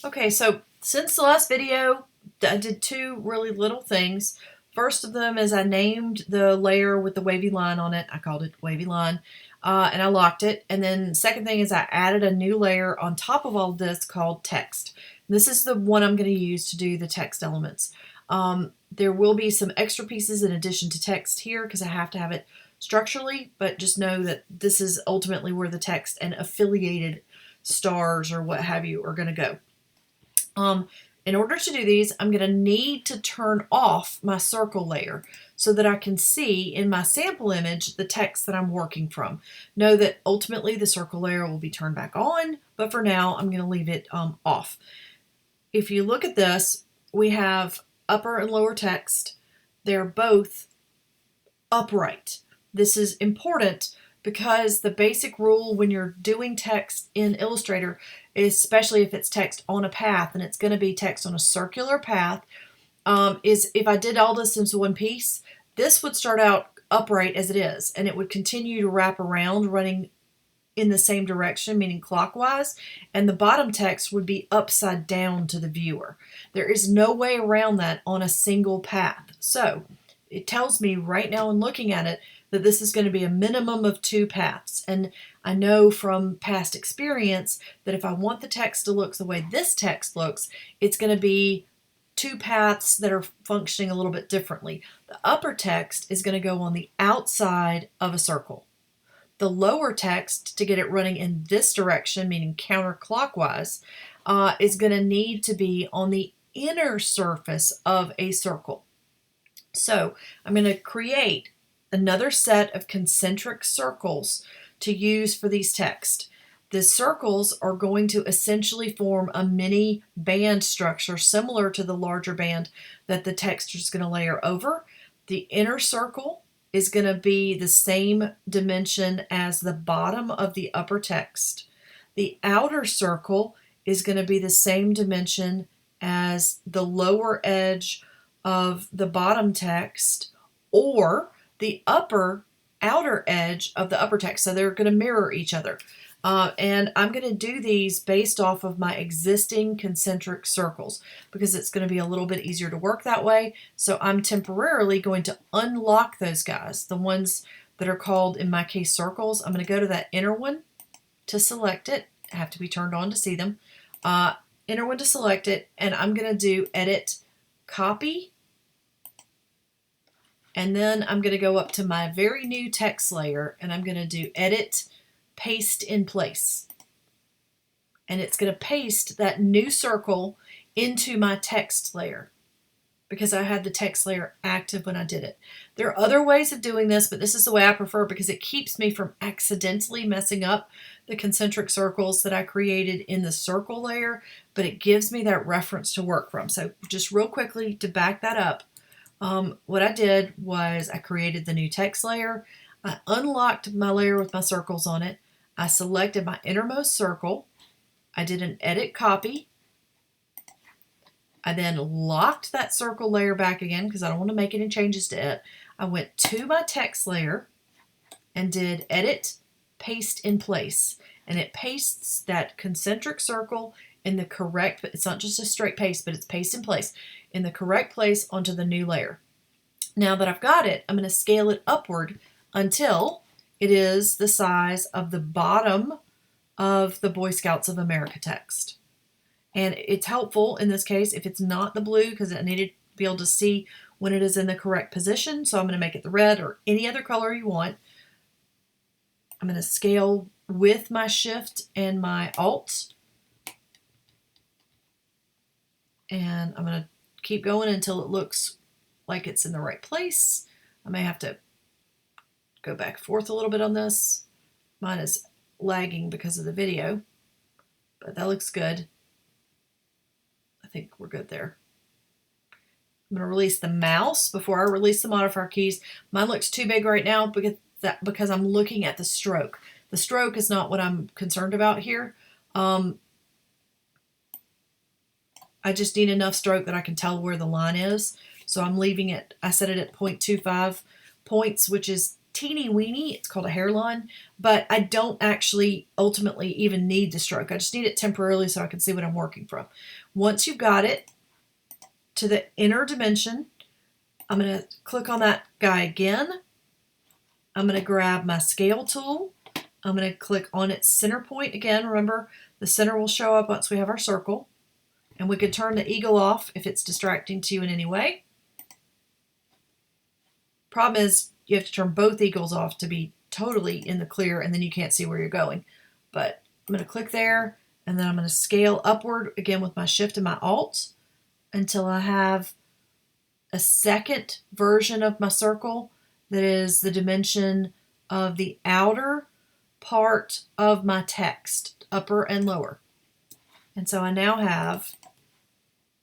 Okay, so since the last video, I did two really little things. First of them is I named the layer with the wavy line on it. I called it wavy line, and I locked it. And then second thing is I added a new layer on top of all of this called text. This is the one I'm going to use to do the text elements. There will be some extra pieces in addition to text here because I have to have it structurally, but just know that this is ultimately where the text and affiliated stars or what have you are going to go. In order to do these, I'm going to need to turn off my circle layer so that I can see in my sample image the text that I'm working from. Know that ultimately the circle layer will be turned back on, but for now I'm going to leave it off. If you look at this, we have upper and lower text. They're both upright. This is important because the basic rule when you're doing text in Illustrator, especially if it's text on a path and it's going to be text on a circular path, is if I did all this into one piece, this would start out upright as it is, and it would continue to wrap around running in the same direction, meaning clockwise, and the bottom text would be upside down to the viewer. There is no way around that on a single path. So it tells me right now in looking at it that this is going to be a minimum of two paths. And I know from past experience that if I want the text to look the way this text looks, it's going to be two paths that are functioning a little bit differently. The upper text is going to go on the outside of a circle. The lower text, to get it running in this direction, meaning counterclockwise, is going to need to be on the inner surface of a circle. So I'm going to create another set of concentric circles to use for these texts. The circles are going to essentially form a mini band structure similar to the larger band that the text is going to layer over. The inner circle is going to be the same dimension as the bottom of the upper text. The outer circle is going to be the same dimension as the lower edge of the bottom text or the outer edge of the upper text. So they're going to mirror each other. And I'm going to do these based off of my existing concentric circles because it's going to be a little bit easier to work that way. So I'm temporarily going to unlock those guys, the ones that are called, in my case, circles. I'm going to go to that inner one to select it. I have to be turned on to see them. Inner one to select it, and I'm going to do Edit, Copy, and then I'm going to go up to my very new text layer, and I'm going to do Edit, Paste in Place. And it's going to paste that new circle into my text layer because I had the text layer active when I did it. There are other ways of doing this, but this is the way I prefer because it keeps me from accidentally messing up the concentric circles that I created in the circle layer, but it gives me that reference to work from. So just real quickly to back that up, what I did was I created the new text layer. I unlocked my layer with my circles on it. I selected my innermost circle. I did an edit copy. I then locked that circle layer back again because I don't want to make any changes to it. I went to my text layer and did edit, paste in place. And it pastes that concentric circle in the correct, it's not just a straight paste, but it's paste in place, in the correct place onto the new layer. Now that I've got it, I'm going to scale it upward until it is the size of the bottom of the Boy Scouts of America text. And it's helpful in this case if it's not the blue because I needed to be able to see when it is in the correct position. So I'm going to make it the red or any other color you want. I'm going to scale with my Shift and my Alt. And I'm going to keep going until it looks like it's in the right place. I may have to go back and forth a little bit on this. Mine is lagging because of the video, but that looks good. I think we're good there. I'm going to release the mouse before I release the modifier keys. Mine looks too big right now because I'm looking at the stroke. The stroke is not what I'm concerned about here. I just need enough stroke that I can tell where the line is. So I'm leaving it, I set it at 0.25 points, which is teeny weeny. It's called a hairline, but I don't actually ultimately even need the stroke. I just need it temporarily so I can see what I'm working from. Once you've got it to the inner dimension, I'm going to click on that guy again. I'm going to grab my scale tool. I'm going to click on its center point again. Remember, the center will show up once we have our circle. And we could turn the eagle off if it's distracting to you in any way. Problem is, you have to turn both eagles off to be totally in the clear, and then you can't see where you're going. But I'm going to click there, and then I'm going to scale upward again with my Shift and my Alt until I have a second version of my circle that is the dimension of the outer part of my text, upper and lower. And so I now have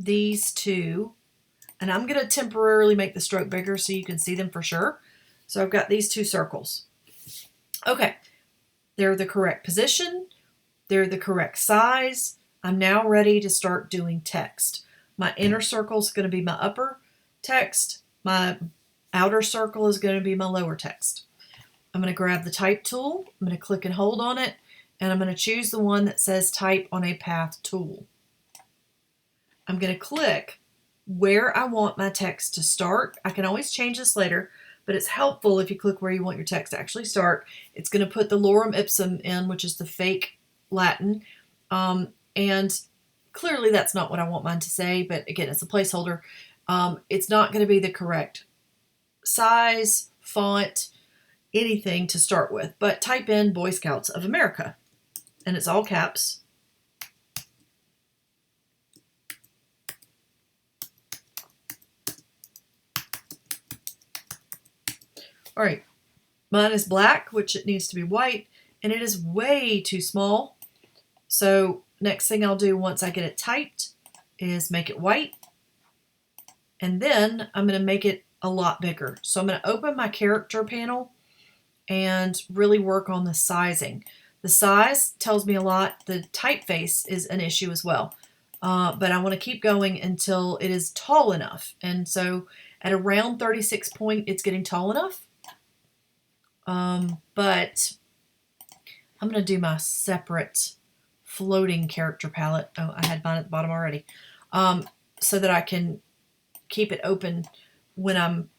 these two. And I'm going to temporarily make the stroke bigger so you can see them for sure. So I've got these two circles. Okay, they're the correct position. They're the correct size. I'm now ready to start doing text. My inner circle is going to be my upper text. My outer circle is going to be my lower text. I'm going to grab the type tool. I'm going to click and hold on it. And I'm going to choose the one that says type on a path tool. I'm going to click where I want my text to start. I can always change this later, but it's helpful if you click where you want your text to actually start. It's going to put the lorem ipsum in, which is the fake Latin. And clearly that's not what I want mine to say, but again, it's a placeholder. It's not going to be the correct size, font, anything to start with, but type in Boy Scouts of America, and it's all caps. All right, mine is black, which it needs to be white, and it is way too small. So next thing I'll do once I get it typed is make it white, and then I'm going to make it a lot bigger. So I'm going to open my character panel and really work on the sizing. The size tells me a lot. The typeface is an issue as well, but I want to keep going until it is tall enough. And so at around 36 point, it's getting tall enough. But I'm going to do my separate floating character palette. Oh, I had mine at the bottom already. So that I can keep it open when I'm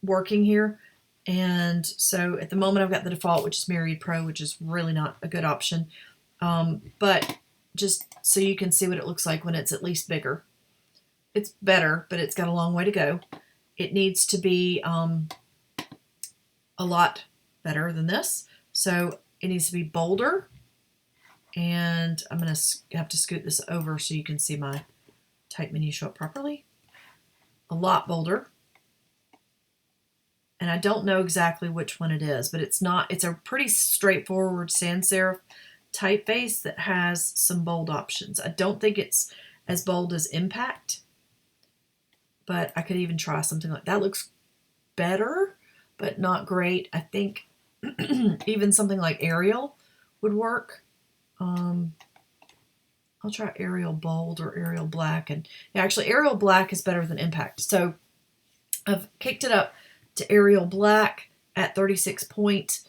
working here. And so at the moment I've got the default, which is Myriad Pro, which is really not a good option. But just so you can see what it looks like when it's at least bigger. It's better, but it's got a long way to go. It needs to be a lot better than this. So it needs to be bolder. And I'm going to have to scoot this over so you can see my type menu show up properly. A lot bolder. And I don't know exactly which one it is, but it's a pretty straightforward sans serif typeface that has some bold options. I don't think it's as bold as Impact, but I could even try something like that. Looks better, but not great. I think even something like Arial would work. I'll try Arial Bold or Arial Black. And yeah, actually Arial Black is better than Impact. So I've kicked it up to Arial Black at 36 point.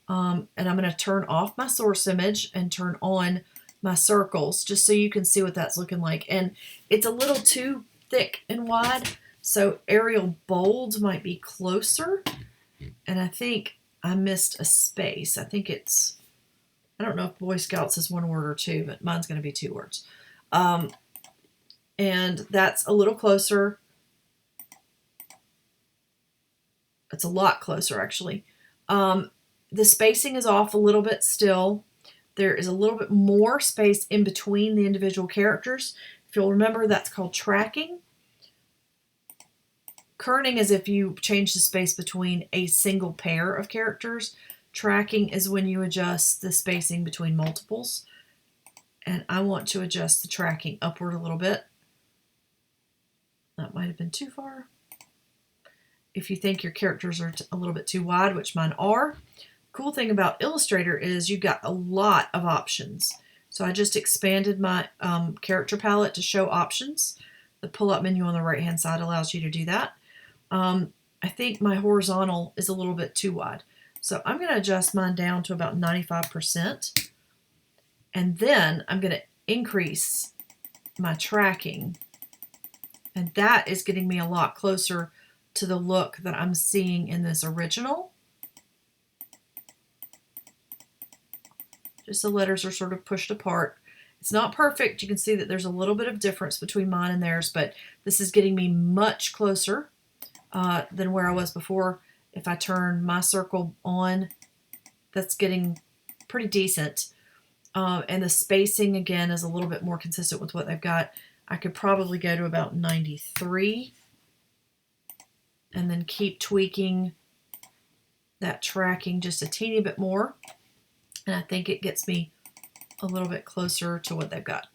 And I'm going to turn off my source image and turn on my circles just so you can see what that's looking like. And it's a little too thick and wide. So Arial Bold might be closer. And I think I missed a space. I think it's, I don't know if Boy Scouts is one word or two, but mine's going to be 2 words. And that's a little closer. It's a lot closer, actually. The spacing is off a little bit still. There is a little bit more space in between the individual characters. If you'll remember, that's called tracking. Kerning is if you change the space between a single pair of characters. Tracking is when you adjust the spacing between multiples. And I want to adjust the tracking upward a little bit. That might have been too far. If you think your characters are a little bit too wide, which mine are. Cool thing about Illustrator is you've got a lot of options. So I just expanded my character palette to show options. The pull-up menu on the right-hand side allows you to do that. I think my horizontal is a little bit too wide. So I'm going to adjust mine down to about 95%. And then I'm going to increase my tracking. And that is getting me a lot closer to the look that I'm seeing in this original. Just the letters are sort of pushed apart. It's not perfect. You can see that there's a little bit of difference between mine and theirs, but this is getting me much closer than where I was before. If I turn my circle on, that's getting pretty decent. And the spacing, again, is a little bit more consistent with what they've got. I could probably go to about 93 and then keep tweaking that tracking just a teeny bit more. And I think it gets me a little bit closer to what they've got.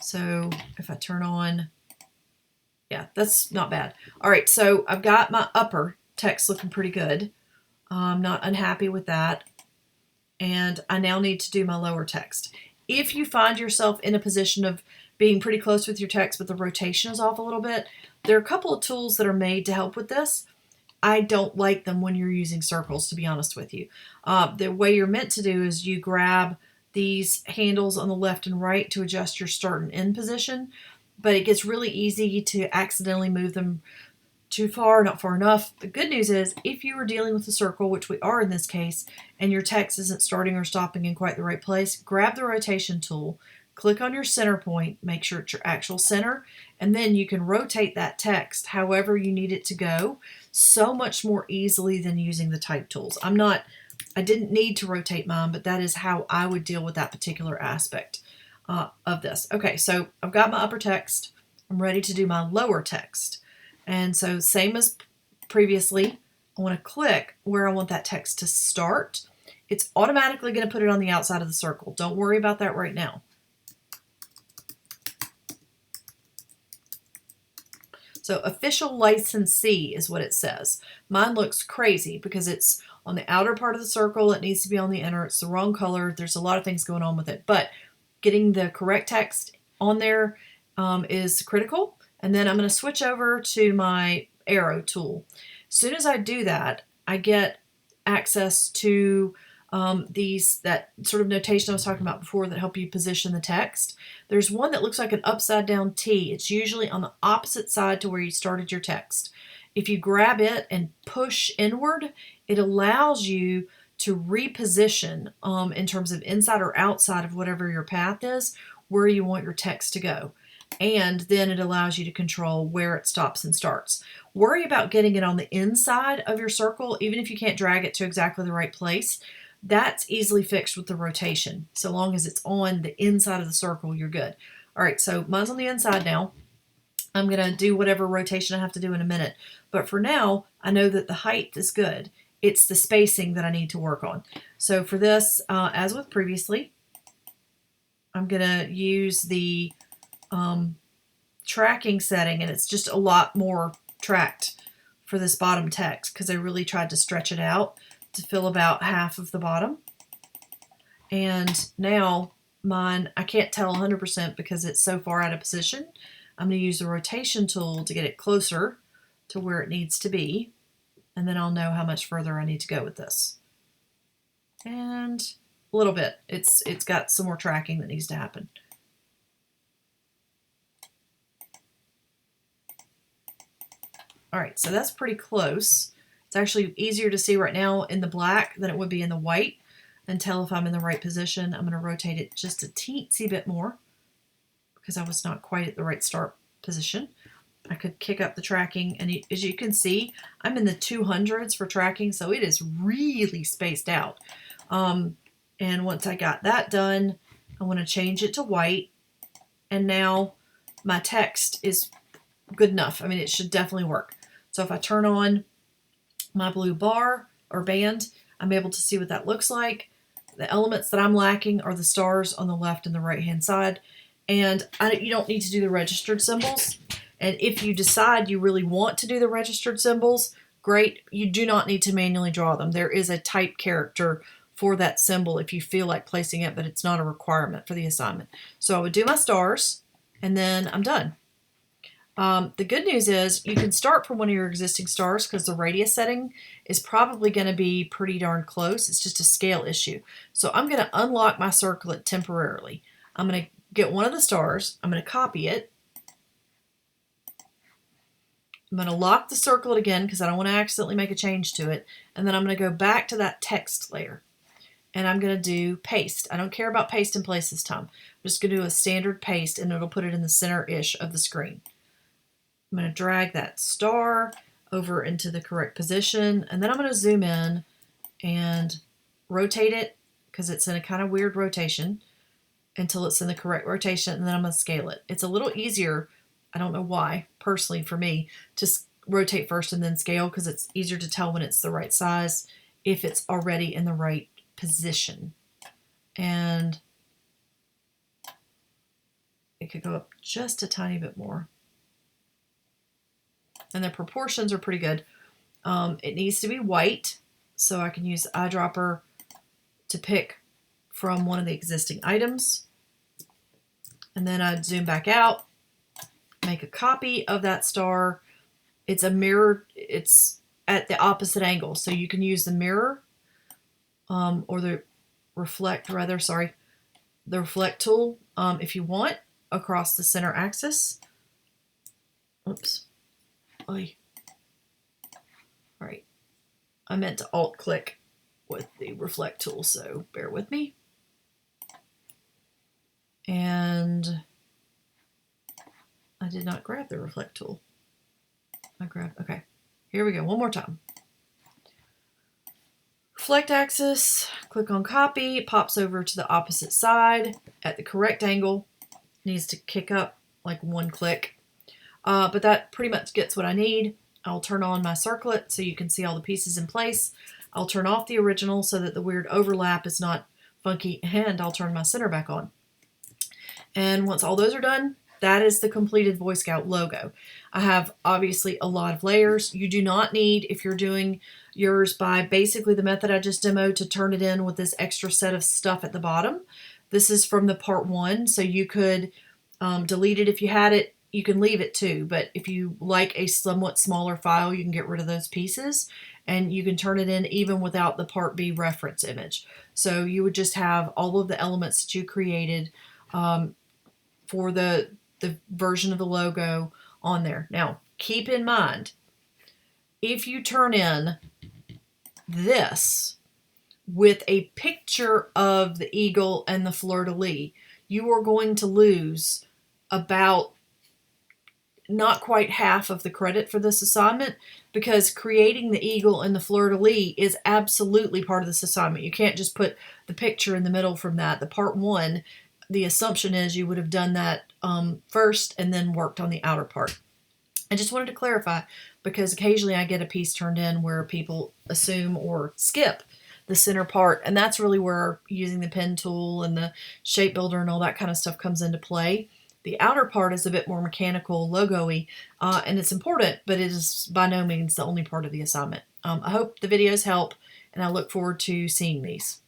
So if I turn on, yeah, that's not bad. All right, so I've got my upper text looking pretty good. I'm not unhappy with that. And I now need to do my lower text. If you find yourself in a position of being pretty close with your text, but the rotation is off a little bit, there are a couple of tools that are made to help with this. I don't like them when you're using circles, to be honest with you. The way you're meant to do is you grab these handles on the left and right to adjust your start and end position, but it gets really easy to accidentally move them too far, not far enough. The good news is, if you are dealing with a circle, which we are in this case, and your text isn't starting or stopping in quite the right place, grab the rotation tool, click on your center point, make sure it's your actual center, and then you can rotate that text however you need it to go so much more easily than using the type tools. I didn't need to rotate mine, but that is how I would deal with that particular aspect of this. Okay, so I've got my upper text. I'm ready to do my lower text. And so same as previously, I want to click where I want that text to start. It's automatically going to put it on the outside of the circle. Don't worry about that right now. So official licensee is what it says. Mine looks crazy because it's on the outer part of the circle. It needs to be on the inner. It's the wrong color. There's a lot of things going on with it. But getting the correct text on there is critical. And then I'm going to switch over to my arrow tool. As soon as I do that, I get access to that sort of notation I was talking about before that help you position the text. There's one that looks like an upside down T. It's usually on the opposite side to where you started your text. If you grab it and push inward, it allows you to reposition in terms of inside or outside of whatever your path is, where you want your text to go. And then it allows you to control where it stops and starts. Worry about getting it on the inside of your circle, even if you can't drag it to exactly the right place. That's easily fixed with the rotation. So long as it's on the inside of the circle, you're good. All right, so mine's on the inside now. I'm going to do whatever rotation I have to do in a minute. But for now, I know that the height is good. It's the spacing that I need to work on. So for this, as with previously, I'm going to use the tracking setting, and it's just a lot more tracked for this bottom text because I really tried to stretch it out to fill about half of the bottom. And now mine, I can't tell 100% because it's so far out of position. I'm going to use the rotation tool to get it closer to where it needs to be, and then I'll know how much further I need to go with this. And a little bit. It's got some more tracking that needs to happen. All right, so that's pretty close. It's actually easier to see right now in the black than it would be in the white and tell if I'm in the right position. I'm going to rotate it just a teensy bit more because I was not quite at the right start position. I could kick up the tracking, and as you can see, I'm in the 200s for tracking, so it is really spaced out. And once I got that done, I want to change it to white, and now my text is good enough. I mean, it should definitely work. So if I turn on my blue bar or band, I'm able to see what that looks like. The elements that I'm lacking are the stars on the left and the right hand side. And you don't need to do the registered symbols. And if you decide you really want to do the registered symbols, great. You do not need to manually draw them. There is a type character for that symbol if you feel like placing it, but it's not a requirement for the assignment. So I would do my stars, and then I'm done. The good news is you can start from one of your existing stars because the radius setting is probably going to be pretty darn close. It's just a scale issue. So I'm going to unlock my circlet temporarily. I'm going to get one of the stars. I'm going to copy it. I'm going to lock the circlet again because I don't want to accidentally make a change to it. And then I'm going to go back to that text layer. And I'm going to do paste. I don't care about paste in place this time. I'm just going to do a standard paste and it'll put it in the center-ish of the screen. I'm going to drag that star over into the correct position, and then I'm going to zoom in and rotate it because it's in a kind of weird rotation until it's in the correct rotation, and then I'm going to scale it. It's a little easier, I don't know why, personally for me, to rotate first and then scale because it's easier to tell when it's the right size if it's already in the right position. And it could go up just a tiny bit more. And the proportions are pretty good. It needs to be white, so I can use the eyedropper to pick from one of the existing items. And then I'd zoom back out, make a copy of that star. It's a mirror, it's at the opposite angle, so you can use the mirror or the reflect tool if you want across the center axis. Oops. Oy. All right, I meant to alt click with the reflect tool, so bear with me. And I did not grab the reflect tool. Okay, here we go, one more time. Reflect axis, click on copy, it pops over to the opposite side at the correct angle. Needs to kick up like one click. But that pretty much gets what I need. I'll turn on my circlet so you can see all the pieces in place. I'll turn off the original so that the weird overlap is not funky, and I'll turn my center back on. And once all those are done, that is the completed Boy Scout logo. I have obviously a lot of layers. You do not need, if you're doing yours by basically the method I just demoed, to turn it in with this extra set of stuff at the bottom. This is from the part 1, so you could delete it if you had it. You can leave it too, but if you like a somewhat smaller file, you can get rid of those pieces and you can turn it in even without the part B reference image. So you would just have all of the elements that you created for the version of the logo on there. Now, keep in mind, if you turn in this with a picture of the eagle and the fleur-de-lis, you are going to lose about not quite half of the credit for this assignment, because creating the eagle and the fleur-de-lis is absolutely part of this assignment. You can't just put the picture in the middle from that. The part 1, the assumption is you would have done that first and then worked on the outer part. I just wanted to clarify because occasionally I get a piece turned in where people assume or skip the center part, and that's really where using the pen tool and the shape builder and all that kind of stuff comes into play. The outer part is a bit more mechanical, logo-y, and it's important, but it is by no means the only part of the assignment. I hope the videos help, and I look forward to seeing these.